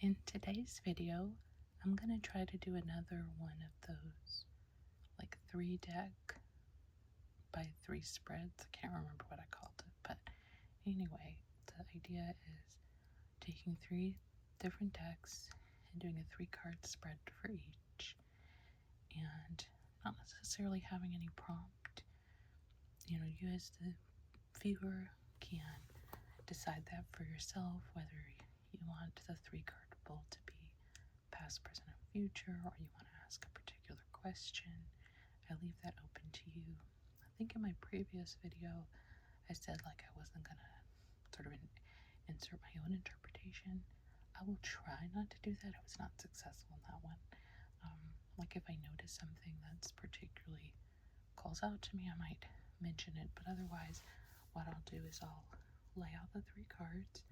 In today's video, I'm going to try to do another one of those, like 3-deck by 3 spreads. I can't remember what I called it, but anyway, the idea is taking 3 different decks and doing a 3-card spread for each, and not necessarily having any prompt. You as the viewer can decide that for yourself, whether you want the 3-card bowl to be past, present, and future, or you want to ask a particular question. I leave that open to you. I think in my previous video, I said I wasn't going to sort of insert my own interpretation. I will try not to do that. I was not successful in that one. If I notice something that's particularly calls out to me, I might mention it, but otherwise what I'll do is I'll lay out the 3 cards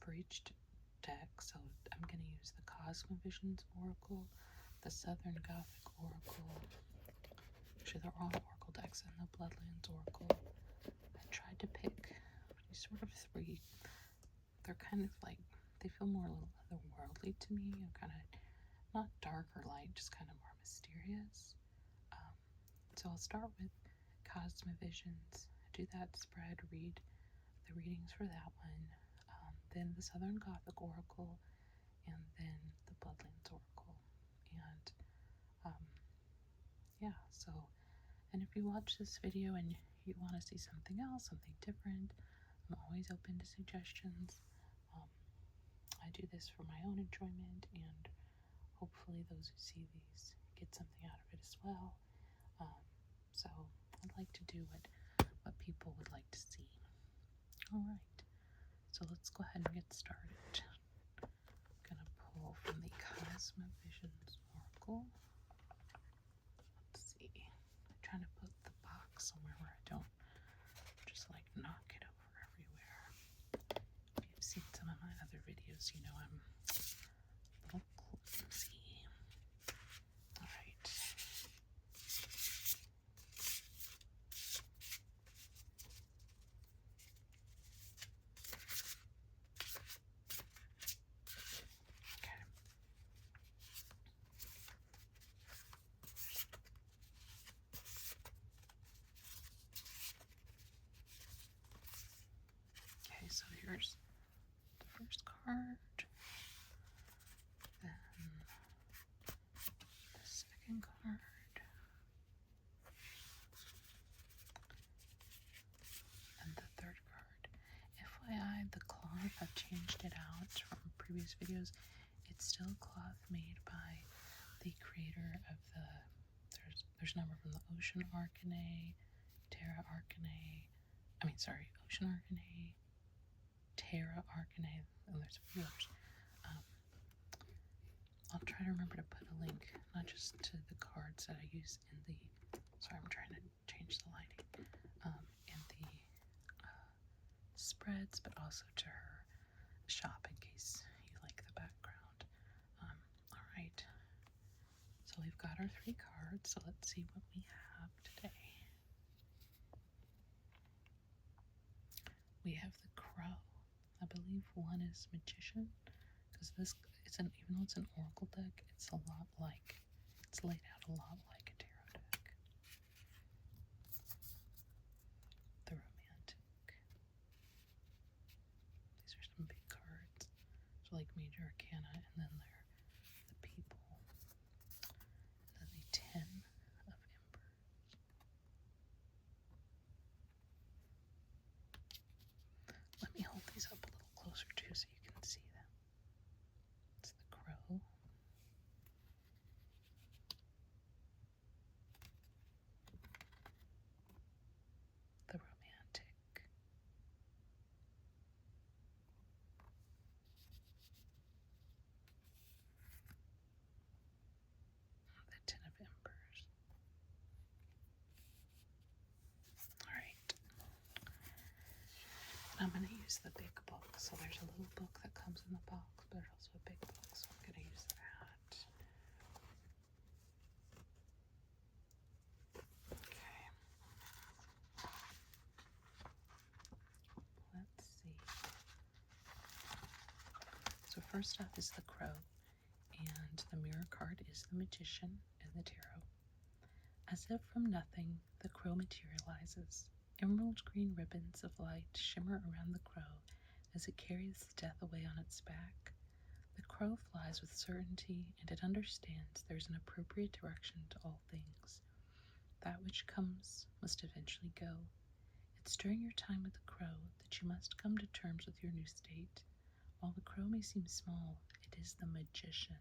for each deck. So I'm going to use the Cosma Visions Oracle, the Southern Gothic Oracle. Actually, they're all Oracle decks, and the Bloodlands Oracle. I tried to pick these sort of 3. They're kind of they feel more a little otherworldly to me. Kind of not dark or light, just kind of more mysterious. So I'll start with Cosma Visions, do that spread, read the readings for that one, then the Southern Gothic Oracle, and then the Bloodlands Oracle. And yeah, so, and if you watch this video and you want to see something else, something different, I'm always open to suggestions. I do this for my own enjoyment, and hopefully those who see these get something out of it as well. So I'd like to do what people would like to see. All right, so let's go ahead and get started. I'm gonna pull from the Cosma Visions Oracle. Let's see. I'm trying to put the box somewhere where I don't just knock it over everywhere. If you've seen some of my other videos, you know I'm a little clumsy. All right. Okay, so here's the first card, then the second card, and the third card. FYI, the cloth, I've changed it out from previous videos. It's still cloth made by the creator of there's a number from the Ocean Arcane, Terra Arcane, Ocean Arcane, Terra Arcane, and there's a few others. I'll try to remember to put a link, not just to the cards that I use in the, sorry, I'm trying to change the lighting, in the spreads, but also to her shop in case you like the background. All right, so we've got our 3 cards, so let's see what we have today. We have the Crow. I believe one is Magician, because even though it's an Oracle deck, it's laid out a lot like a tarot deck. The Romantic. These are some big cards. So Major Arcana, and then they're the People. And then the 10 of Embers. Let me hold these up a little closer too so you can see them. It's the Crow. The Romantic. The 10 of Embers. Alright. I'm going to use the big book. So there's a little book that comes in the box, but there's also a big book, so I'm going to use that. Okay. Let's see. So So first up is the Crow, and the mirror card is the Magician in the tarot. As if from nothing, the crow materializes. Emerald green ribbons of light shimmer around the crow as it carries death away on its back. The crow flies with certainty, and it understands there is an appropriate direction to all things. That which comes must eventually go. It's during your time with the crow that you must come to terms with your new state. While the crow may seem small, it is the magician,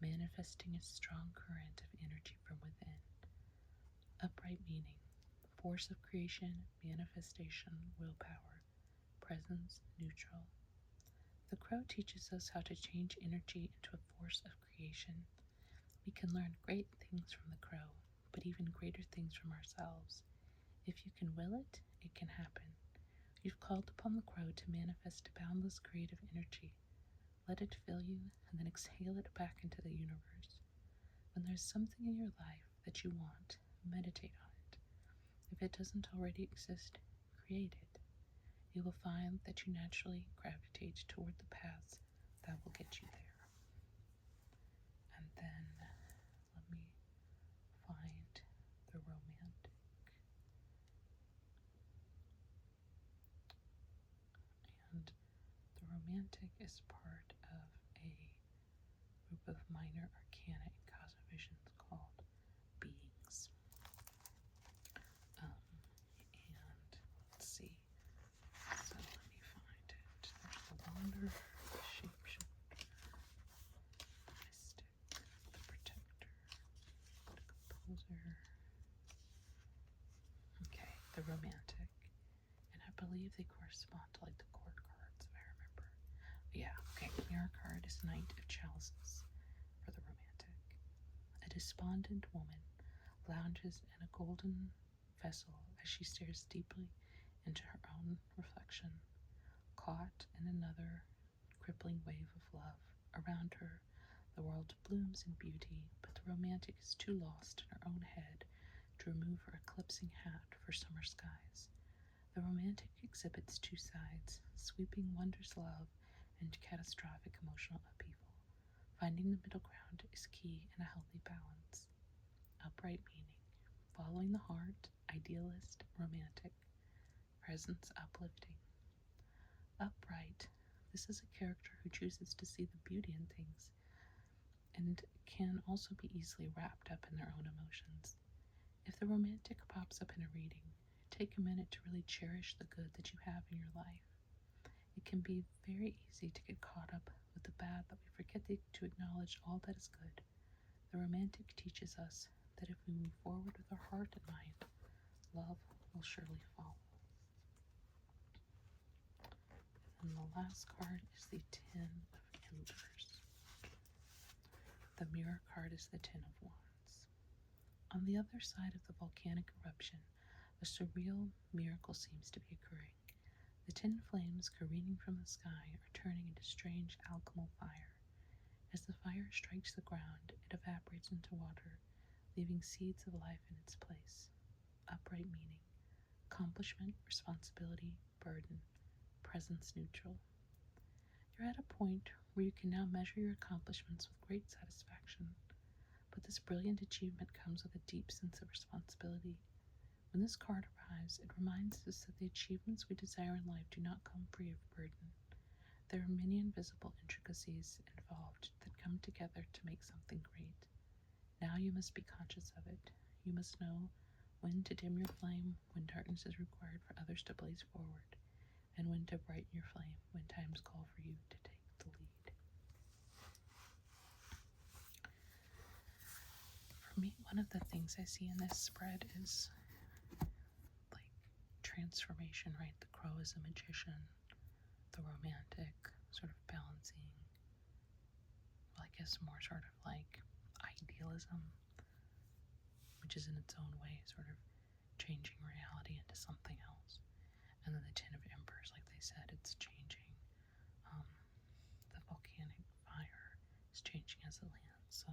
manifesting a strong current of energy from within. Upright meaning, force of creation, manifestation, willpower, presence, neutral. The crow teaches us how to change energy into a force of creation. We can learn great things from the crow, but even greater things from ourselves. If you can will it, it can happen. You've called upon the crow to manifest boundless creative energy. Let it fill you and then exhale it back into the universe. When there's something in your life that you want, meditate on it. If it doesn't already exist, create it. You will find that you naturally gravitate toward the paths that will get you there. And then let me find the romantic. And the romantic is part of a group of minor arcana in Cosma Visions called beings. And let's see. So let me find it. There's the wanderer, the shapeshifter, the mystic, the protector, the composer. Okay, the romantic. And I believe they correspond to like the court cards, if I remember. Yeah, okay. Mirror card is Knight of Chalices for the romantic. A despondent woman lounges in a golden vessel as she stares deeply into her own reflection, caught in another crippling wave of love. Around her, the world blooms in beauty, but the romantic is too lost in her own head to remove her eclipsing hat for summer skies. The romantic exhibits two sides, sweeping wondrous love and catastrophic emotional upheaval. Finding the middle ground is key in a healthy balance. Upright meaning, following the heart, idealist, romantic, presence uplifting. Upright, this is a character who chooses to see the beauty in things and can also be easily wrapped up in their own emotions. If the romantic pops up in a reading, take a minute to really cherish the good that you have in your life. It can be very easy to get caught up with the bad that we forget to acknowledge all that is good. The romantic teaches us that if we move forward with our heart and mind, love will surely follow. And the last card is the Ten of Embers. The mirror card is the Ten of Wands. On the other side of the volcanic eruption, a surreal miracle seems to be occurring. The tin flames careening from the sky are turning into strange alchemical fire. As the fire strikes the ground, it evaporates into water, leaving seeds of life in its place. Upright meaning, accomplishment, responsibility, burden, presence neutral. You're at a point where you can now measure your accomplishments with great satisfaction, but this brilliant achievement comes with a deep sense of responsibility. When this card arrives, it reminds us that the achievements we desire in life do not come free of burden. There are many invisible intricacies involved that come together to make something great. Now you must be conscious of it. You must know when to dim your flame, when darkness is required for others to blaze forward, and when to brighten your flame when times call for you to take the lead. For me, one of the things I see in this spread is like transformation, right? The crow is a magician, the romantic sort of balancing, well, I guess more sort of like idealism, which is in its own way sort of changing reality into something else. And then the Ten of Embers, like they said, it's changing. The volcanic fire is changing as it lands. So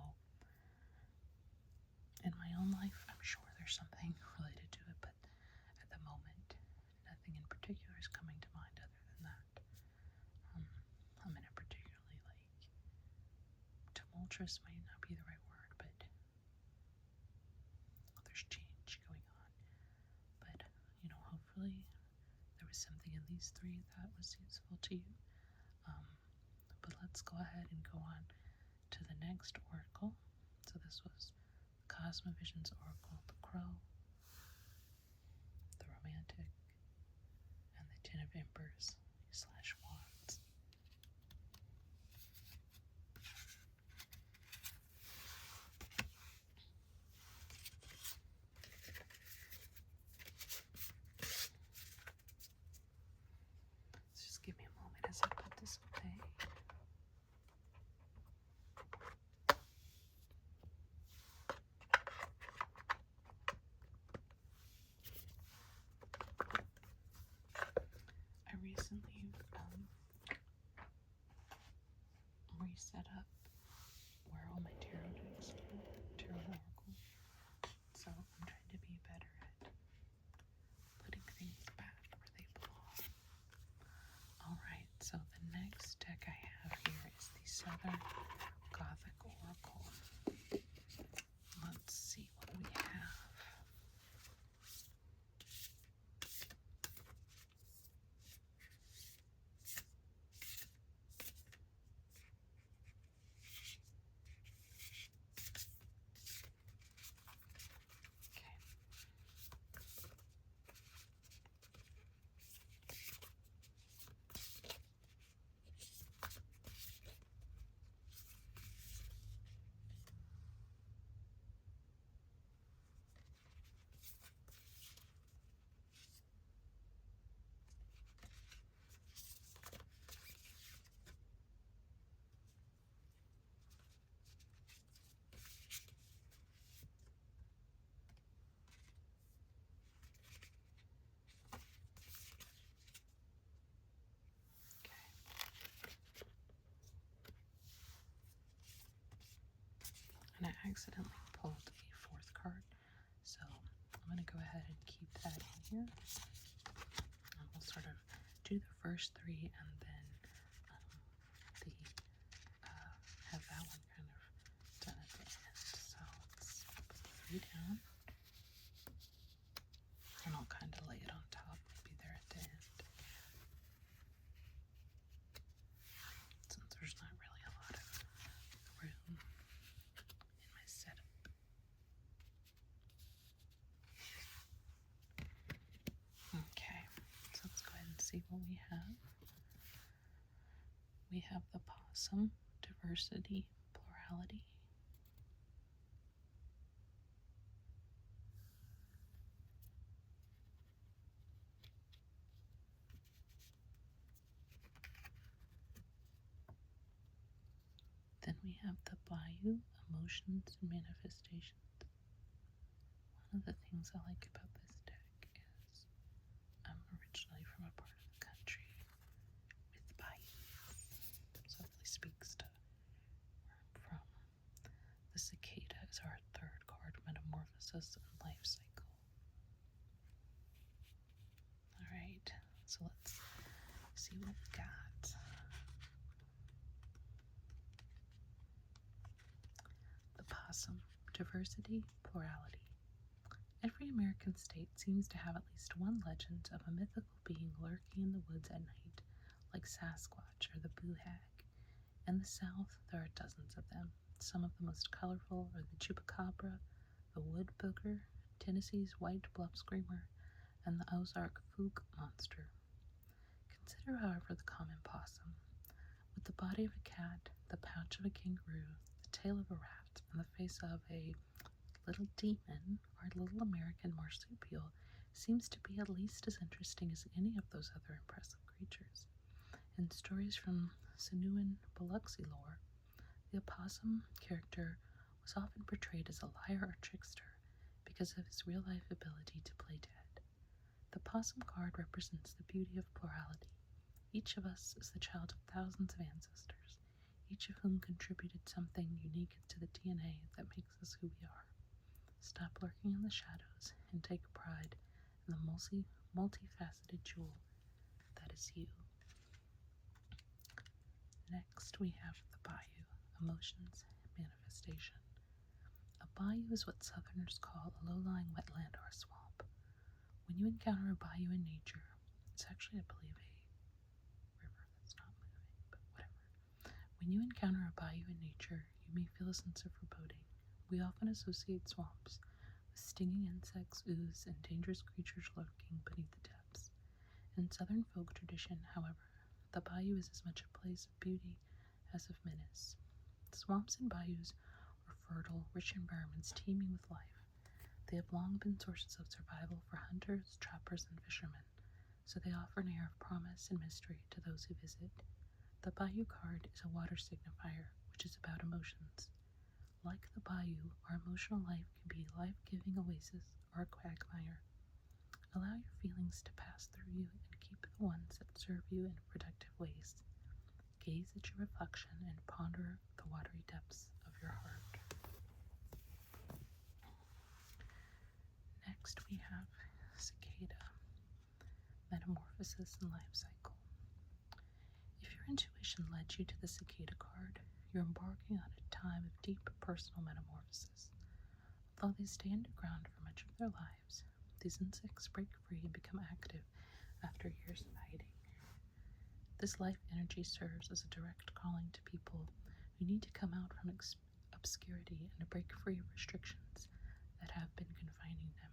in my own life, I'm sure there's something related to it, but at the moment, nothing in particular is coming to mind other than that. I'm in a particularly tumultuous might not be the right word, but there's change going on. But, hopefully there was something in these three that was useful to you. But let's go ahead and go on to the next oracle. So this was the Cosma Visions Oracle, the Crow, the Romantic, and the Ten of Embers / Wands. So just give me a moment as I put this away. I recently reset up where all my tarot decks go, tarot oracle. So I'm trying to be better at putting things back where they belong. Alright, so the next deck I have here is the Southern Gothic Oracle. Let's see what we have. And I accidentally pulled a fourth card, so I'm going to go ahead and keep that in here. And we'll sort of do the first three and then have that one kind of done at the end. So let's put the three down, and I'll kind of lay it on top, maybe there at the end, since there's not really a lot of room in my setup. Okay, so let's go ahead and see what we have. We have the Possum, Diversity, Plurality. Then we have the Bayou, Emotions and Manifestations. One of the things I like about this deck is I'm originally from a part of the country with bayous, so it really speaks to where I'm from. The Cicada is our third card, Metamorphosis and Life Cycle. Alright, so let's see what we got. The Possum, Diversity, Plurality. Every American state seems to have at least one legend of a mythical being lurking in the woods at night, like Sasquatch or the Boo Hag. In the South, there are dozens of them. Some of the most colorful are the Chupacabra, the Wood Booger, Tennessee's White Bluff Screamer, and the Ozark Fook Monster. Consider, however, the common possum. With the body of a cat, the pouch of a kangaroo, the tail of a rat, and the face of a little demon, our little American marsupial seems to be at least as interesting as any of those other impressive creatures. In stories from Sinuan Biloxi lore, the opossum character was often portrayed as a liar or trickster because of his real-life ability to play dead. The possum card represents the beauty of plurality. Each of us is the child of thousands of ancestors, each of whom contributed something unique to the DNA that makes us who we are. Stop lurking in the shadows and take pride in the multifaceted jewel that is you. Next, we have the Bayou, Emotions, manifestation. A bayou is what Southerners call a low-lying wetland or a swamp. When you encounter a bayou in nature, it's actually, I believe, a river that's not moving, but whatever. When you encounter a bayou in nature, you may feel a sense of foreboding. We often associate swamps with stinging insects, ooze, and dangerous creatures lurking beneath the depths. In Southern folk tradition, however, the bayou is as much a place of beauty as of menace. Swamps and bayous are fertile, rich environments teeming with life. They have long been sources of survival for hunters, trappers, and fishermen, so they offer an air of promise and mystery to those who visit. The bayou card is a water signifier, which is about emotions. Like the bayou, our emotional life can be a life-giving oasis or a quagmire. Allow your feelings to pass through you and keep the ones that serve you in productive ways. Gaze at your reflection and ponder the watery depths of your heart. Next we have Cicada, Metamorphosis and Life Cycle. If your intuition led you to the Cicada card, you're embarking on a time of deep personal metamorphosis. Although they stay underground for much of their lives, these insects break free and become active after years of hiding. This life energy serves as a direct calling to people who need to come out from obscurity and to break free of restrictions that have been confining them.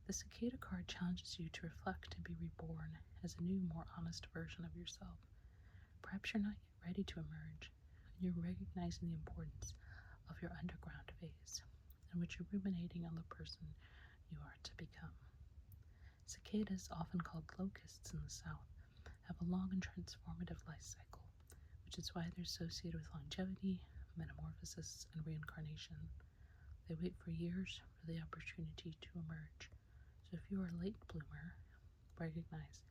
The Cicada card challenges you to reflect and be reborn as a new, more honest version of yourself. Perhaps you're not yet ready to emerge, and you're recognizing the importance of your underground phase, in which you're ruminating on the person you are to become. Cicadas, often called locusts in the South, have a long and transformative life cycle, which is why they're associated with longevity, metamorphosis, and reincarnation. They wait for years for the opportunity to emerge. So if you are a late bloomer, recognize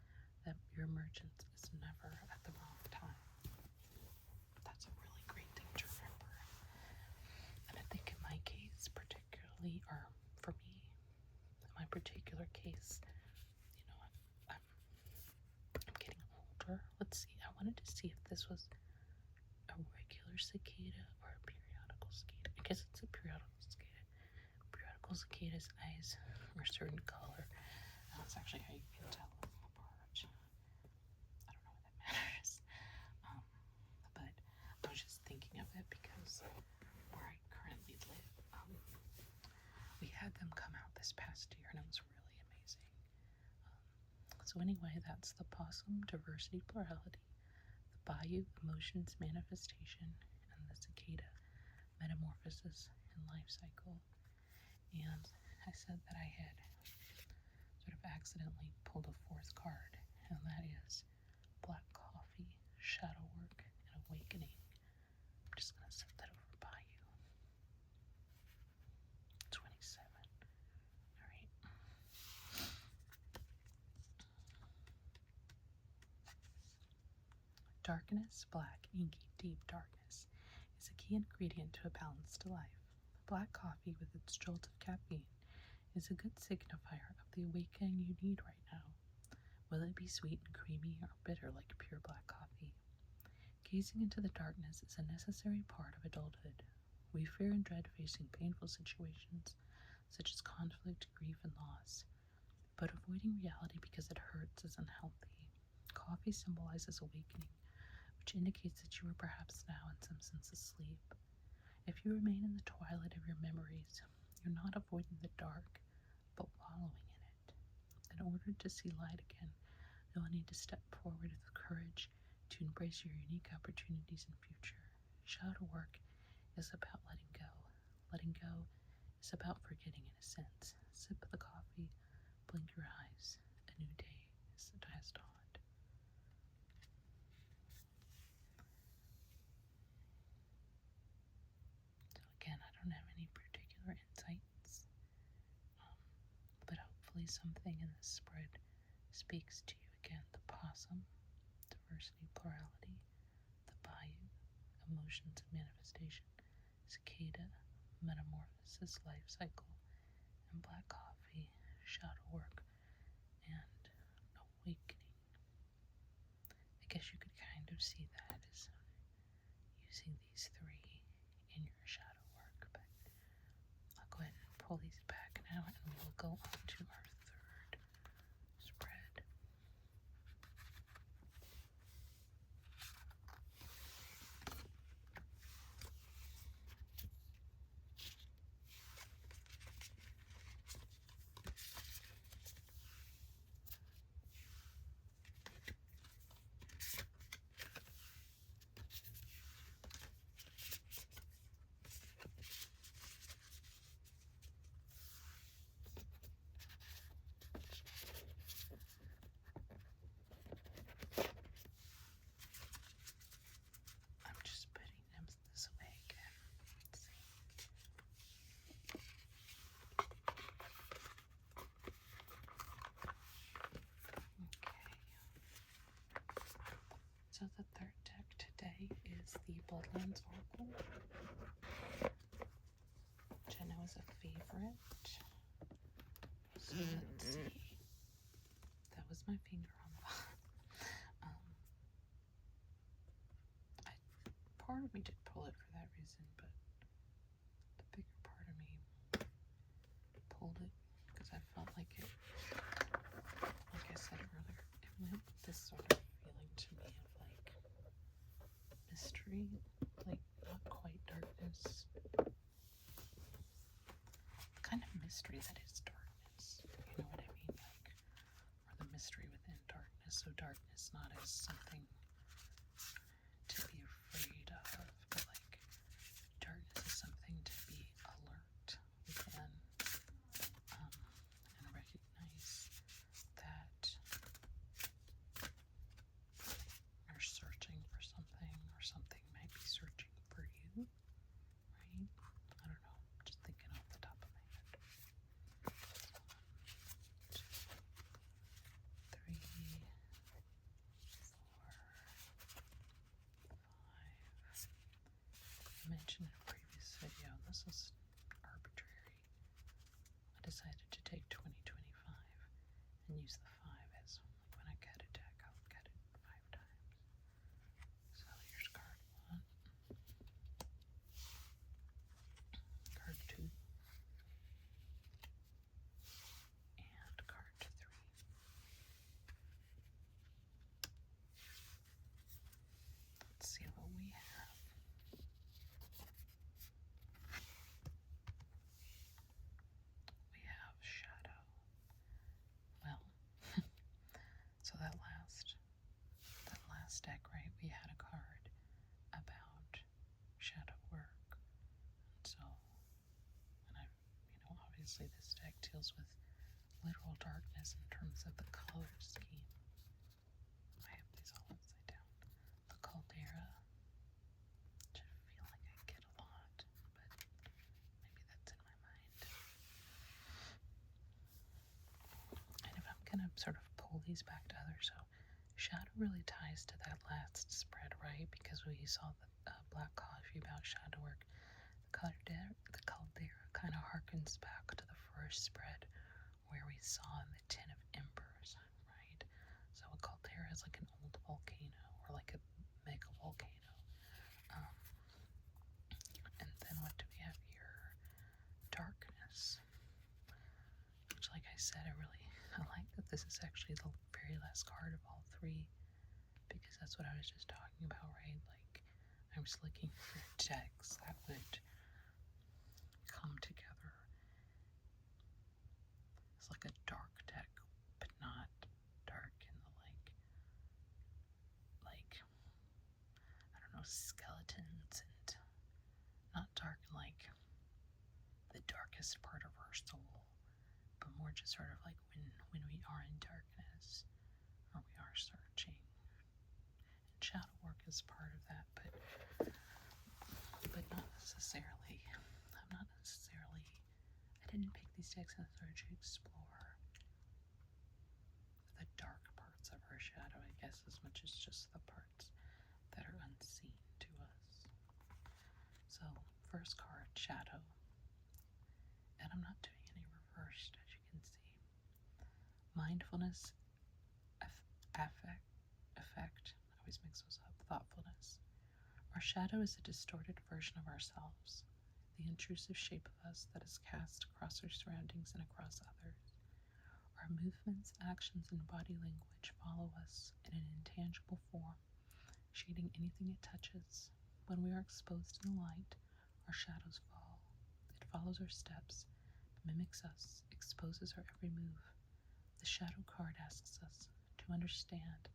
that your emergence is never at the wrong time. That's a really great thing to remember. And I think in my case particularly, or for me, in my particular case, I'm getting older. Let's see, I wanted to see if this was a regular cicada or a periodical cicada. I guess it's a periodical cicada. Periodical cicada's eyes are a certain color. That's actually how you can tell them apart. I don't know if that matters. But I was just thinking of it because where I currently live, we had them come out this past year and it was really amazing. So anyway, that's the possum, diversity, plurality, the bayou, emotions, manifestation, and the cicada, metamorphosis and life cycle. And I said that I had sort of accidentally pulled a fourth card, and that is Black Coffee, Shadow Work, and Awakening. I'm just going to set that over by you. 27. Alright. Darkness, black, inky, deep darkness, is a key ingredient to a balanced life. Black coffee, with its jolt of caffeine, is a good signifier of the awakening you need right now. Will it be sweet and creamy or bitter like pure black coffee? Gazing into the darkness is a necessary part of adulthood. We fear and dread facing painful situations, such as conflict, grief, and loss. But avoiding reality because it hurts is unhealthy. Coffee symbolizes awakening, which indicates that you are perhaps now in some sense asleep. If you remain in the twilight of your memories, you're not avoiding the dark, but wallowing in it. In order to see light again, you'll need to step forward with courage to embrace your unique opportunities in future. Shadow work is about letting go. Letting go is about forgetting in a sense. Sip the coffee, blink your eyes. A new day has dawned. So again, I don't have any particular insights, but hopefully something in this spread speaks to you again. The possum, diversity, plurality, the bayou, emotions and manifestation, cicada, metamorphosis, life cycle, and black coffee, shadow work, and awakening. I guess you could kind of see that as using these three So the third deck today is the Bloodlands Oracle, which I know is a favorite. So let's see. That was my finger on the bottom. Part of me did pull it for that reason, but the bigger part of me pulled it because I felt like it, like I said earlier, it went with this sort of feeling to me of like mystery, like not quite darkness. The kind of mystery that is darkness, you know what I mean? Like, or the mystery within darkness. So darkness not as something to be afraid of, but like darkness is something to be alert within, and recognize that you're searching for something, or something might be searching for you, right? I don't know, just thinking off the top of my head. 1, 2, 3, 4, 5. I mentioned in a previous video, this is arbitrary. I decided to take 2025 and use the 5 as when I cut a deck, I'll cut it 5 times. So here's card 1, card 2, and card 3. Let's see what we have. We have Shadow. Well, so that last deck, right, we had a card about shadow work. So, and obviously this deck deals with literal darkness in terms of the color scheme. I have these all upside down. The Caldera, which I feel like I get a lot, but maybe that's in my mind. And if I'm gonna sort of pull these back together, so shadow really ties to that last spread, right? Because we saw the black coffee about shadow work. The Caldera kind of harkens back to the first spread where we saw in the Ten of Embers, right? So a caldera is like an old volcano, or like a mega volcano. And then what do we have here? Darkness. Which, like I said, I like that this is actually the very last card of all 3, because that's what I was just talking about, right? Like, I was looking for decks that would come together. It's like a dark deck, but not dark in the like I don't know, skeletons, and not dark in like the darkest part of our soul, but more just sort of like when we are in darkness, or we are searching. And shadow work is part of that, but not necessarily. I didn't pick these decks in order to explore the dark parts of our shadow, I guess, as much as just the parts that are unseen to us. So, first card, Shadow. And I'm not doing any reversed, as you can see. Mindfulness, effect, I always mix those up, thoughtfulness. Our shadow is a distorted version of ourselves, the intrusive shape of us that is cast across our surroundings and across others. Our movements, actions, and body language follow us in an intangible form, shading anything it touches. When we are exposed in the light, our shadows fall. It follows our steps, mimics us, exposes our every move. The shadow card asks us to understand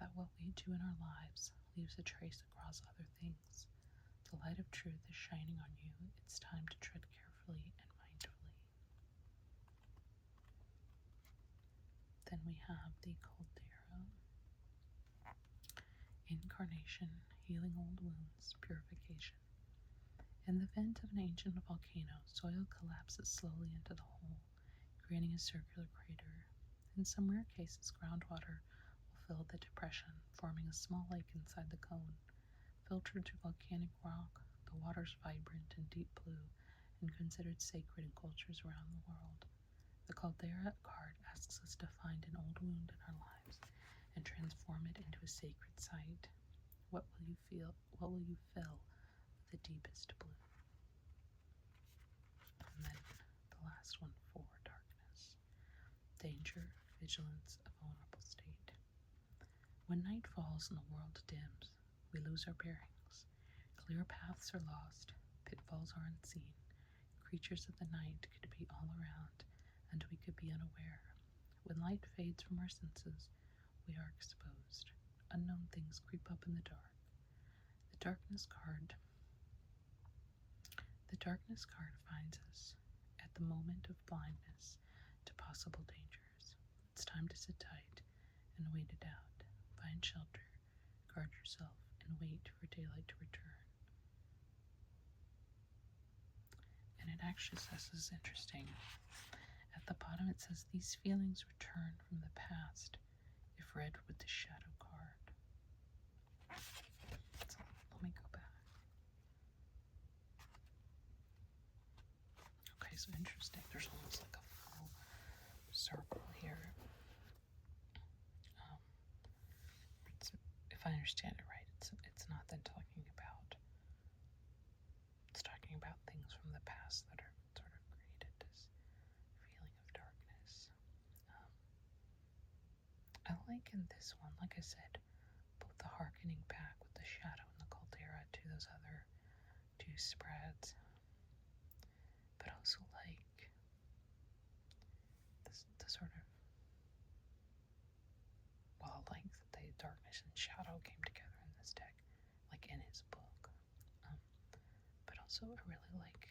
that what we do in our lives leaves a trace across other things. The light of truth is shining on you. It's time to tread carefully and mindfully. Then we have the Caldera. Incarnation, healing old wounds, purification. In the vent of an ancient volcano, soil collapses slowly into the hole, creating a circular crater. In some rare cases, groundwater will filled the depression, forming a small lake inside the cone. Filtered through volcanic rock, the water's vibrant and deep blue and considered sacred in cultures around the world. The Caldera card asks us to find an old wound in our lives and transform it into a sacred site. What will you feel? What will you fill with the deepest blue? And then the last one, for darkness. Danger, vigilance, a vulnerable state. When night falls and the world dims, we lose our bearings. Clear paths are lost, pitfalls are unseen. Creatures of the night could be all around, and we could be unaware. When light fades from our senses, we are exposed. Unknown things creep up in the dark. The darkness card finds us at the moment of blindness to possible dangers. It's time to sit tight and wait it out. Find shelter, guard yourself, and wait for daylight to return. And it actually says, this is interesting. At the bottom it says, these feelings return from the past if read with the shadow card. So let me go back. Okay, so interesting. There's almost like a full circle here. If I understand it right, it's not then talking about. It's talking about things from the past that are sort of created this feeling of darkness. I like in this one, like I said, both the harkening back with the shadow and the caldera to those other two spreads, but also like the sort of, well, like the darkness and shadow came together in this deck, like in his book. But also I really like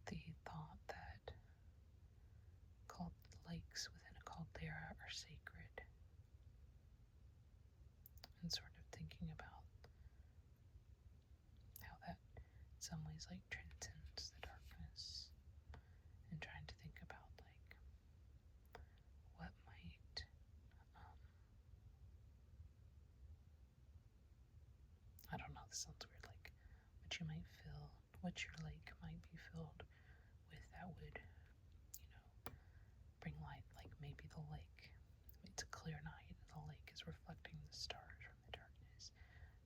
the thought that called lakes within a caldera are sacred, and sort of thinking about how that in some ways like transcends the darkness, and trying to think about like what might I don't know, this sounds weird, like what your lake might be filled with that would, bring light. Like maybe the lake, it's a clear night and the lake is reflecting the stars from the darkness,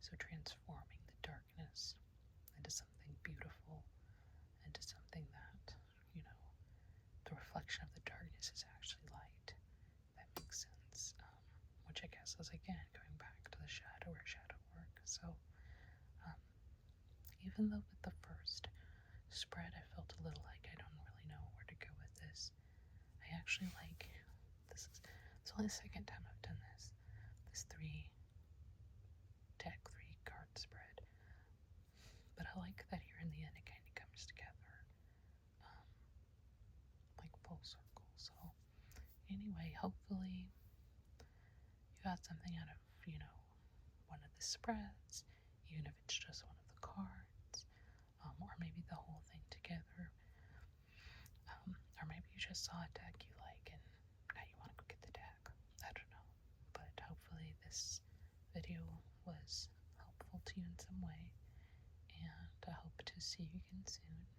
so transforming the darkness into something beautiful, into something that, the reflection of the darkness is actually light. That makes sense. Which I guess is again going back to the shadow or shadow work. So even though with the first spread I felt a little like I don't really know where to go with this, I actually like this. It's only the second time I've done this. This 3-card spread, but I like that here in the end it kind of comes together, like full circle. So anyway, hopefully you got something out of one of the spreads, even if it's just one of the cards, or maybe the whole thing together. Or maybe you just saw a deck you like and now you want to go get the deck. I don't know. But hopefully this video was helpful to you in some way. And I hope to see you again soon.